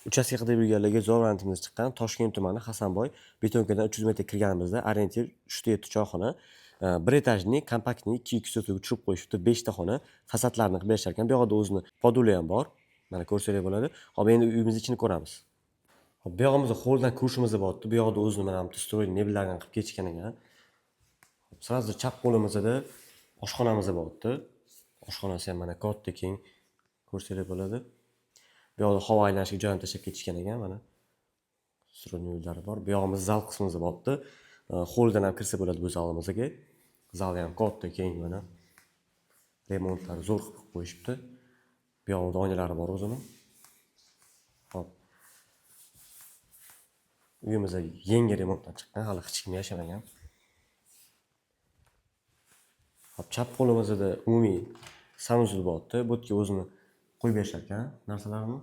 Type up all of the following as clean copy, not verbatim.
Uchastka qilib yurganlarga zo'r variantimiz chiqqan. Toshkent tumani Hasanboy betonkadan 300 metr kirganimizda orientir 3 choyxona, bir etajli kompaktli 2x tushirib qo'yishibdi, 5 ta xona, fasadlarni qilib berishar ekan. Bu yoqda o'zini poduli ham bor. Mana ko'rsangiz bo'ladi. Hop, endi uyimiz ichini ko'ramiz. Hop, bu yog'imizda holdan ko'rishimiz bo'lyapti. Bu yoqda o'zini mana bu stroyli mebellarni qilib ketishgan ekan. Sразу chap qo'limizda oshxonamiz bo'lyapti. Oshxonasi ham mana katta keng. Ko'rsangiz bo'ladi. Bu yoqda havo aylanishga joy ham tashlab ketishgan ekan mana. Stroyli yo'llari bor. Bu yog'imiz zal qismimiz bo'lyapti. Holdan ham kirsa bo'ladi bu zalimizga. Zal ham katta keng mana. Remontlari zo'r qilib qo'yishibdi. Bu yoqda oynalari bor o'zini. Hop. Uyimizda yangi remontdan chiqqan, hali hech kim yashamagan. Hop, chap qo'limizda umumiy sanuzul bo'lyapti. Bu yerga o'zini qo'yib berishar ekan narsalarni.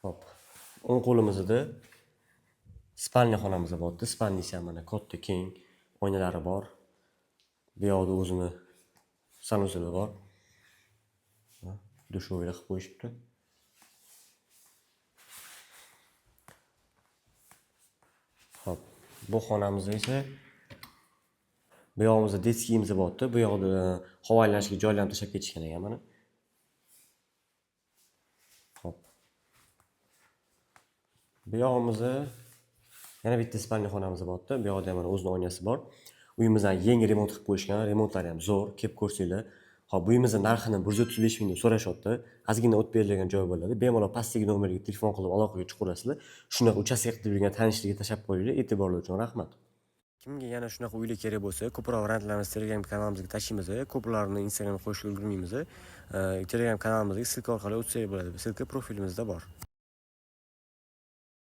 Hop. O'ng qo'limizda spalniya xonamiz bo'lyapti. Spalniyasi ham mana katta keng, oynalari bor. Bu yoqda o'zini sanuzuli bor. Dushovlar qilib qo'yishibdi. Hop, bu xonamizda esa bu yog'imizda detskiyimiz bo'lyapti. Bu yoqda havo aylanishga joylarni tashlab ketishgan ekan mana. Hop. Bu yog'imizda yana bitta spalniya xonamiz bo'lyapti. Bu yoqda ham mana o'zining oynasi bor. Uyimizdan yangi remont qilib qo'yishgan. Remontlari ham zo'r, kelib ko'rsanglar. Hop, bu uyimizning narxini 135 ming deb so'rashyapti. Ozgina o'tib berilgan joy bo'ladi. Bemalol pastdagi nomerga telefon qilib aloqaga chiqaverasizlar. Shunaqa uchastka qilib yurgan tanishlarga tashlab qo'yinglar. E'tiborlar uchun rahmat. Kimga yana shunaqa uylar kerak bo'lsa, ko'proq variantlarni Telegram kanalimizga tashlaymiz. Ko'plarini Instagramga qo'shishga ulgurmaymiz. Telegram kanalimizga silka orqali o'tsangiz bo'ladi. Silka profilimizda bor.